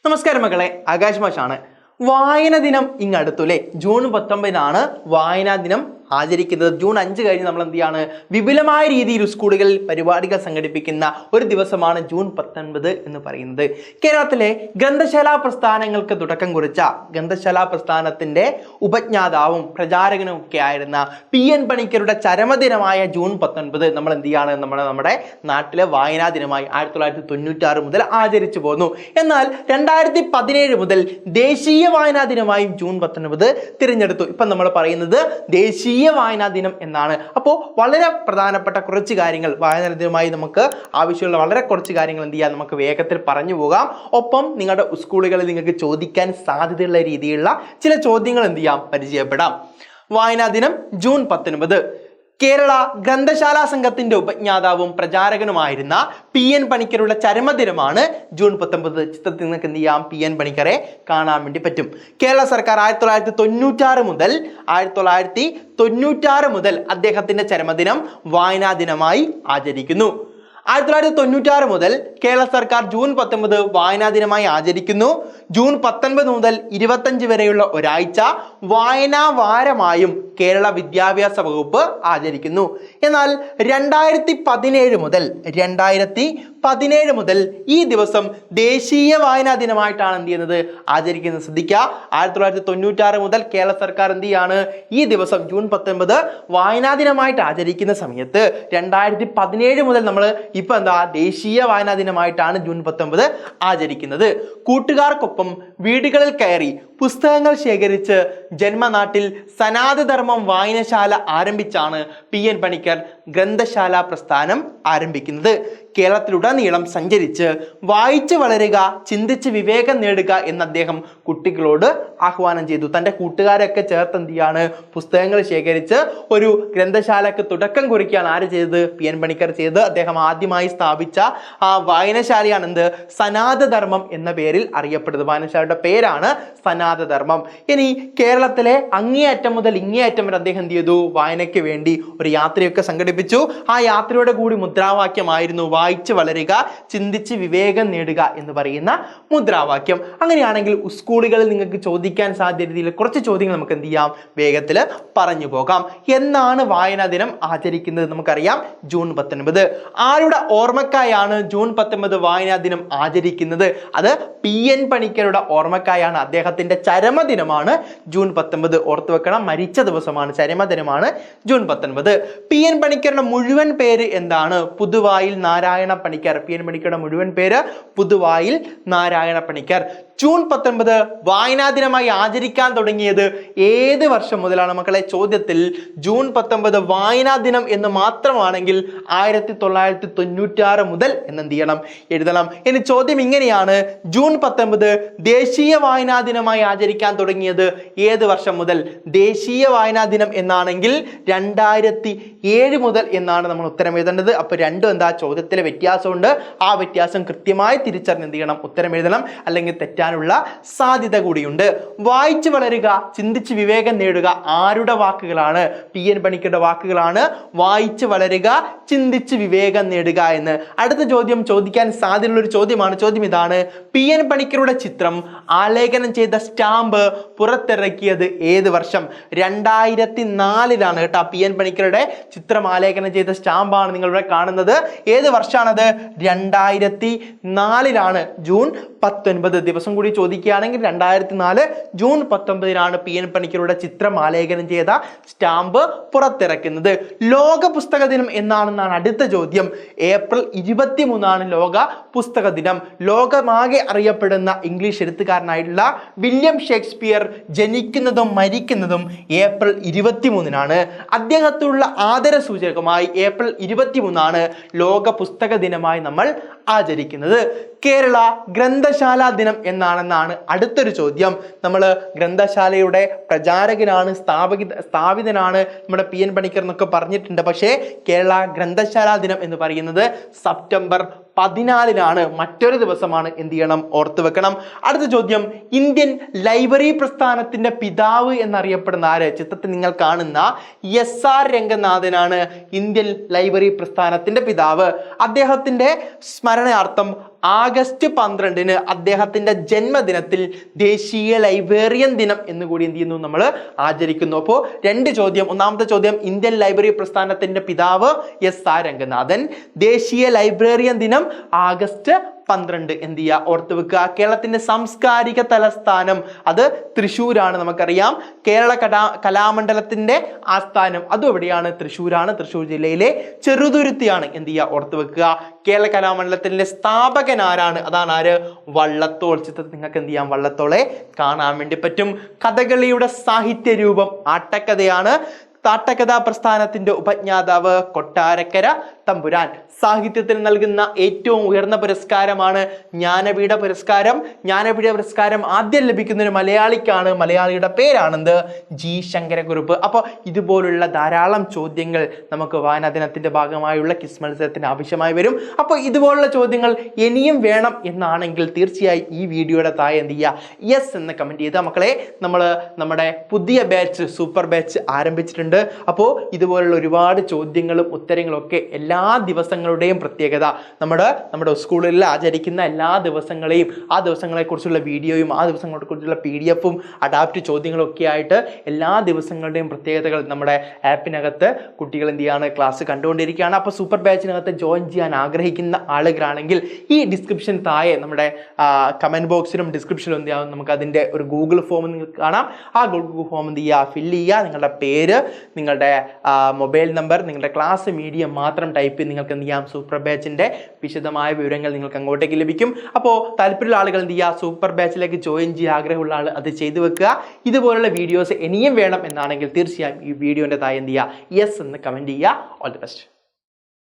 നമസ്കാരം മക്കളെ, ആകാശ് മാഷാണ്. വായന ദിനം ഇങ്ങടുത്തുല്ലേ. ജൂൺ 19 വായനാ ദിനം ആചരിക്കുന്നത്. ജൂൺ 5 കഴിഞ്ഞ് നമ്മൾ എന്ത് ചെയ്യാണ്, വിപുലമായ രീതിയിൽ സ്കൂളുകളിൽ പരിപാടികൾ സംഘടിപ്പിക്കുന്ന ഒരു ദിവസമാണ് ജൂൺ 19 എന്ന് പറയുന്നത്. കേരളത്തിലെ ഗ്രന്ഥശാലാ പ്രസ്ഥാനങ്ങൾക്ക് തുടക്കം കുറിച്ച ഗ്രന്ഥശാലാ പ്രസ്ഥാനത്തിന്റെ ഉപജ്ഞാതാവും പ്രചാരകനും ഒക്കെ ആയിരുന്ന PN പണിക്കരുടെ ചരമദിനമായ ജൂൺ 19 നമ്മൾ എന്ത് ചെയ്യാണ്, നമ്മുടെ നാട്ടിലെ വായനാ ദിനമായി 1996 മുതൽ ആചരിച്ചു പോന്നു. എന്നാൽ 2017 മുതൽ ദേശീയ വായനാ ദിനമായും ജൂൺ 19 തിരഞ്ഞെടുത്തു. ഇപ്പം നമ്മൾ പറയുന്നത് ദേശീയ വായനാ ദിനം എന്നാണ്. അപ്പോൾ വളരെ പ്രധാനപ്പെട്ട കുറച്ച് കാര്യങ്ങൾ വായനാ ദിനമായി നമുക്ക് ആവശ്യമുള്ള വളരെ കുറച്ച് കാര്യങ്ങൾ എന്ത് ചെയ്യാം, നമുക്ക് വേഗത്തിൽ പറഞ്ഞു പോകാം. ഒപ്പം നിങ്ങളുടെ സ്കൂളുകളിൽ നിങ്ങൾക്ക് ചോദിക്കാൻ സാധ്യതയുള്ള രീതിയിലുള്ള ചില ചോദ്യങ്ങൾ എന്ത് ചെയ്യാം, പരിചയപ്പെടാം. വായനാ ദിനം ജൂൺ 19. കേരള ഗ്രന്ഥശാലാ സംഘത്തിന്റെ ഉപജ്ഞാതാവും പ്രചാരകനുമായിരുന്ന PN പണിക്കരുടെ ചരമദിനമാണ് ജൂൺ 19. ചിത്രത്തിൽ നിങ്ങൾക്ക് എന്ത് ചെയ്യാം, PN പണിക്കരെ കാണാൻ വേണ്ടി പറ്റും. കേരള സർക്കാർ 1996 മുതൽ അദ്ദേഹത്തിന്റെ ചരമദിനം വായനാ ദിനമായി ആചരിക്കുന്നു. 1996 മുതൽ കേരള സർക്കാർ ജൂൺ 19 വായനാ ദിനമായി ആചരിക്കുന്നു. ജൂൺ 19 മുതൽ 25 വരെയുള്ള ഒരാഴ്ച വായനാ വാരമായും കേരള വിദ്യാഭ്യാസ വകുപ്പ് ആചരിക്കുന്നു. എന്നാൽ 2017 മുതൽ ഈ ദിവസം ദേശീയ വായനാ ദിനമായിട്ടാണ് എന്ത് ചെയ്യുന്നത്, ആചരിക്കുന്നത്. ശ്രദ്ധിക്കുക, 1996 മുതൽ കേരള സർക്കാർ എന്ത് ചെയ്യാണ്, ഈ ദിവസം ജൂൺ 19 വായനാ ദിനമായിട്ട് ആചരിക്കുന്ന സമയത്ത് 2017 മുതൽ നമ്മൾ ഇപ്പൊ എന്താ ദേശീയ വായനാ ദിനമായിട്ടാണ് ജൂൺ 19 ആചരിക്കുന്നത്. കൂട്ടുകാർക്കൊപ്പം വീടുകളിൽ കയറി പുസ്തകങ്ങൾ ശേഖരിച്ച് ജന്മനാട്ടിൽ സനാതധർമ്മം വായനശാല ആരംഭിച്ചാണ് PN പണിക്കർ ഗ്രന്ഥശാല പ്രസ്ഥാനം ആരംഭിക്കുന്നത്. കേരളത്തിലുടനീളം സഞ്ചരിച്ച് വായിച്ച് വളരുക, ചിന്തിച്ച് വിവേകം നേടുക എന്ന് അദ്ദേഹം കുട്ടികളോട് ആഹ്വാനം ചെയ്തു. തൻ്റെ കൂട്ടുകാരൊക്കെ ചേർത്ത് എന്ത് ചെയ്യാണ്, പുസ്തകങ്ങൾ ശേഖരിച്ച് ഒരു ഗ്രന്ഥശാലക്ക് തുടക്കം കുറിക്കുകയാണ് ആര് ചെയ്തത്, PN പണിക്കർ ചെയ്ത്. അദ്ദേഹം ആദ്യമായി സ്ഥാപിച്ച ആ വായനശാലയാണ് എന്ത്, സനാതധർമ്മം എന്ന പേരിൽ അറിയപ്പെടുന്നത്. വായനശാലയുടെ പേരാണ് സനാതധർമ്മം. ഇനി കേരളത്തിലെ അങ്ങേയറ്റം മുതൽ ഇങ്ങേയറ്റം വരെ അദ്ദേഹം എന്ത് ചെയ്തു, വായനയ്ക്ക് വേണ്ടി ഒരു യാത്രയൊക്കെ സംഘടിപ്പിച്ചു. ആ യാത്രയുടെ കൂടി മുദ്രാവാക്യമായിരുന്നു വായിച്ച് വളരുക, ചിന്തിച്ച് വിവേകം നേടുക എന്ന് പറയുന്ന മുദ്രാവാക്യം. അങ്ങനെയാണെങ്കിൽ സ്കൂളുകളിൽ നിങ്ങൾക്ക് ചോദിക്കാൻ സാധ്യതയിൽ കുറച്ച് ചോദ്യങ്ങൾ നമുക്ക് എന്ത് ചെയ്യാം, വേഗത്തിൽ പറഞ്ഞു പോകാം. എന്നാണ് വായനാ ദിനം ആചരിക്കുന്നത്? നമുക്കറിയാം, ജൂൺ 19. ആരുടെ ഓർമ്മക്കായാണ് ജൂൺ 19 വായനാ ദിനം ആചരിക്കുന്നത്? അത് PN പണിക്കരുടെ ഓർമ്മക്കായാണ്. അദ്ദേഹത്തിന്റെ ചരമദിനമാണ് ജൂൺ 19. ഓർത്തു വെക്കണം, മരിച്ച ദിവസമാണ്, ചരമദിനമാണ് ജൂൺ 19. PN പണിക്കരുടെ മുഴുവൻ പേര് എന്താണ്? പുതുവായിൽ നാരായണ പണിക്കർ. PN പണിക്കരുടെ മുഴുവൻ പേര് പുതുവായിൽ നാരായണ പണിക്കർ. ജൂൺ 19 വായനാ ദിനമായി ആചരിക്കാൻ തുടങ്ങിയത് ഏത് വർഷം മുതലാണ് മക്കളെ? ചോദ്യത്തിൽ ജൂൺ 19 വായനാ ദിനം എന്ന് മാത്രമാണെങ്കിൽ 1996 മുതൽ എന്നെന്ത് ചെയ്യണം, എഴുതണം. ഇനി ചോദ്യം ഇങ്ങനെയാണ്, ജൂൺ 19 ദേശീയ വായനാ ദിനമായി ആചരിക്കാൻ തുടങ്ങിയത് ഏത് വർഷം മുതൽ? ദേശീയ വായനാ ദിനം എന്നാണെങ്കിൽ 2007 മുതൽ എന്നാണ് നമ്മൾ ഉത്തരം എഴുതേണ്ടത്. അപ്പോൾ രണ്ടും എന്താ, ചോദ്യത്തിലെ വ്യത്യാസമുണ്ട്. ആ വ്യത്യാസം കൃത്യമായി തിരിച്ചറിഞ്ഞ് എന്ത് ചെയ്യണം, ഉത്തരം എഴുതണം. അല്ലെങ്കിൽ തെറ്റാനുള്ള സാധ്യത കൂടിയുണ്ട്. വായിച്ചു വളരുക, ചിന്തിച്ച് വിവേകം നേടുക ആരുടെ വാക്കുകളാണ്? PN പണിക്കരുടെ വാക്കുകളാണ്. വായിച്ചു വളരുക, ചിന്തിച്ച് വിവേകം നേടുക എന്ന്. അടുത്ത ചോദ്യം ചോദിക്കാൻ സാധ്യതയുള്ള ഒരു ചോദ്യമാണ്. ചോദ്യം ഇതാണ്, PN പണിക്കരുടെ ചിത്രം ആലേഖനം ചെയ്ത സ്റ്റാമ്പ് പുറത്തിറക്കിയത് ഏത് വർഷം? 2004 കേട്ടോ. PN പണിക്കരുടെ ചിത്രം ആലേഖനം ചെയ്ത സ്റ്റാമ്പാണ് നിങ്ങളിവിടെ കാണുന്നത്. ഏത് വർഷമാണത്? 2004 ജൂൺ 19. ദിവസം കൂടി ചോദിക്കുകയാണെങ്കിൽ 2004 ജൂൺ 19 PN പണിക്കരുടെ ചിത്രം ആലേഖനം ചെയ്ത സ്റ്റാമ്പ് പുറത്തിറക്കുന്നത്. ലോക പുസ്തക ദിനം എന്നാണെന്നാണ് അടുത്ത ചോദ്യം. ഏപ്രിൽ 23 ലോക പുസ്തക ദിനം. ലോകമാകെ അറിയപ്പെടുന്ന ഇംഗ്ലീഷ് എഴുത്തുകാരനായിട്ടുള്ള വില്യം ഷേക്സ്പിയർ ജനിക്കുന്നതും മരിക്കുന്നതും ഏപ്രിൽ 23. അദ്ദേഹത്തിനുള്ള ആദര സൂചകമായി ഏപ്രിൽ 23 ലോക പുസ്തക ദിനമായി നമ്മൾ ആചരിക്കുന്നത്. കേരള ഗ്രന്ഥശാലാ ദിനം എന്നാണെന്നാണ് അടുത്തൊരു ചോദ്യം. നമ്മൾ ഗ്രന്ഥശാലയുടെ പ്രചാരകനാണ്, സ്ഥാപിതനാണ് നമ്മുടെ PN പണിക്കർ എന്നൊക്കെ പറഞ്ഞിട്ടുണ്ട്. പക്ഷേ കേരള ഗ്രന്ഥശാലാ ദിനം എന്ന് പറയുന്നത് സെപ്റ്റംബർ 14 മറ്റൊരു ദിവസമാണ്. എന്ത് ചെയ്യണം, ഓർത്തു വെക്കണം. അടുത്ത ചോദ്യം, ഇന്ത്യൻ ലൈബ്രറി പ്രസ്ഥാനത്തിന്റെ പിതാവ് എന്നറിയപ്പെടുന്ന ആര്? ചിത്രത്തിൽ നിങ്ങൾ കാണുന്ന SR രംഗനാഥനാണ് ഇന്ത്യൻ ലൈബ്രറി പ്രസ്ഥാനത്തിന്റെ പിതാവ്. അദ്ദേഹത്തിന്റെ സ്മരണാർത്ഥം ആഗസ്റ്റ് 12 അദ്ദേഹത്തിന്റെ ജന്മദിനത്തിൽ ദേശീയ ലൈബ്രറിയൻ ദിനം എന്ന് കൂടി എന്ത് ചെയ്യുന്നു നമ്മൾ ആചരിക്കുന്നു. അപ്പോൾ 2 ചോദ്യം. ഒന്നാമത്തെ ചോദ്യം, ഇന്ത്യൻ ലൈബ്രറി പ്രസ്ഥാനത്തിന്റെ പിതാവ് S.R. രംഗനാഥൻ. ദേശീയ ലൈബ്രറിയൻ ദിനം ആഗസ്റ്റ് 12 എന്ത് ചെയ്യുക, ഓർത്ത് വെക്കുക. കേരളത്തിന്റെ സാംസ്കാരിക തലസ്ഥാനം അത് തൃശ്ശൂരാണ്. നമുക്കറിയാം കേരള കലാമണ്ഡലത്തിന്റെ ആസ്ഥാനം അതും എവിടെയാണ്? തൃശ്ശൂരാണ്. തൃശ്ശൂർ ജില്ലയിലെ ചെറുതുരുത്തിയാണ്. എന്ത് ചെയ്യുക, ഓർത്ത് വെക്കുക. കേരള കലാമണ്ഡലത്തിന്റെ സ്ഥാപകൻ ആരാണ്? അതാണ് ആര്? വള്ളത്തോൾ. ചിത്രത്തിൽ നിങ്ങൾക്ക് എന്ത് ചെയ്യാം, വള്ളത്തോളെ കാണാൻ വേണ്ടി പറ്റും. കഥകളിയുടെ സാഹിത്യ രൂപം ആട്ടക്കഥയാണ്. താട്ടകഥാ പ്രസ്ഥാനത്തിന്റെ ഉപജ്ഞാതാവ് കൊട്ടാരക്കര തമ്പുരാൻ. സാഹിത്യത്തിൽ നൽകുന്ന ഏറ്റവും ഉയർന്ന പുരസ്കാരമാണ് ജ്ഞാനപീഠ പുരസ്കാരം. ജ്ഞാനപീഠ പുരസ്കാരം ആദ്യം ലഭിക്കുന്ന ഒരു മലയാളിക്കാണ്. മലയാളിയുടെ പേരാണെന്ത്? G. ശങ്കരക്കുറുപ്പ്. അപ്പോൾ ഇതുപോലുള്ള ധാരാളം ചോദ്യങ്ങൾ നമുക്ക് വായനാ ദിനത്തിന്റെ ഭാഗമായുള്ള ക്വിസ് മത്സരത്തിന് ആവശ്യമായി വരും. അപ്പോൾ ഇതുപോലുള്ള ചോദ്യങ്ങൾ ഇനിയും വേണം എന്നാണെങ്കിൽ തീർച്ചയായും ഈ വീഡിയോയുടെ താഴെ എന്ത് ചെയ്യുക, യെസ് എന്ന് കമന്റ് ചെയ്ത് മക്കളെ. നമ്മൾ നമ്മുടെ പുതിയ ബാച്ച്, സൂപ്പർ ബാച്ച് ആരംഭിച്ചിട്ടുണ്ട്. അപ്പോൾ ഒരുപാട് ചോദ്യങ്ങളും ഉത്തരങ്ങളും ഒക്കെ എല്ലാ ദിവസങ്ങളുടെയും പ്രത്യേകത നമ്മുടെ സ്കൂളിൽ ആചരിക്കുന്ന എല്ലാ ദിവസങ്ങളെയും ആ ദിവസങ്ങളെക്കുറിച്ചുള്ള വീഡിയോയും ആ ദിവസങ്ങളെക്കുറിച്ചുള്ള PDF-ഉം അഡാപ്റ്റ് ചോദ്യങ്ങളും ഒക്കെ ആയിട്ട് എല്ലാ ദിവസങ്ങളുടെയും പ്രത്യേകതകൾ നമ്മുടെ ആപ്പിനകത്ത് കുട്ടികൾ എന്ത് ചെയ്യാണ്, ക്ലാസ് കണ്ടുകൊണ്ടിരിക്കുകയാണ്. അപ്പോൾ സൂപ്പർ ബാച്ചിനകത്ത് ജോയിൻ ചെയ്യാൻ ആഗ്രഹിക്കുന്ന ആളുകളാണെങ്കിൽ ഈ ഡിസ്ക്രിപ്ഷൻ താഴെ നമ്മുടെ കമൻറ്റ് ബോക്സിലും ഡിസ്ക്രിപ്ഷനിലും എന്ത് ചെയ്യാം, നമുക്ക് അതിൻ്റെ ഒരു ഗൂഗിൾ ഫോം നിങ്ങൾക്ക് കാണാം. ആ ഗൂഗിൾ ഫോം എന്ത് ചെയ്യുക, ഫില്ല് ചെയ്യുക. നിങ്ങളുടെ പേര്, നിങ്ങളുടെ മൊബൈൽ നമ്പർ, നിങ്ങളുടെ ക്ലാസ് മീഡിയം മാത്രം ടൈപ്പ് ചെയ്ത് നിങ്ങൾക്ക് എന്ത് ചെയ്യാം, സൂപ്പർ ബാച്ചിൻ്റെ വിശദമായ വിവരങ്ങൾ നിങ്ങൾക്ക് അങ്ങോട്ടേക്ക് ലഭിക്കും. അപ്പോൾ താല്പര്യമുള്ള ആളുകൾ എന്ത് ചെയ്യുക, സൂപ്പർ ബാച്ചിലേക്ക് ജോയിൻ ചെയ്യാൻ ആഗ്രഹമുള്ള ആൾ അത് ചെയ്തു വെക്കുക. ഇതുപോലുള്ള വീഡിയോസ് ഇനിയും വേണം എന്നാണെങ്കിൽ തീർച്ചയായും ഈ വീഡിയോൻ്റെ താഴെ എന്ത് ചെയ്യുക, യെസ് എന്ന് കമൻറ്റ് ചെയ്യുക. All the best.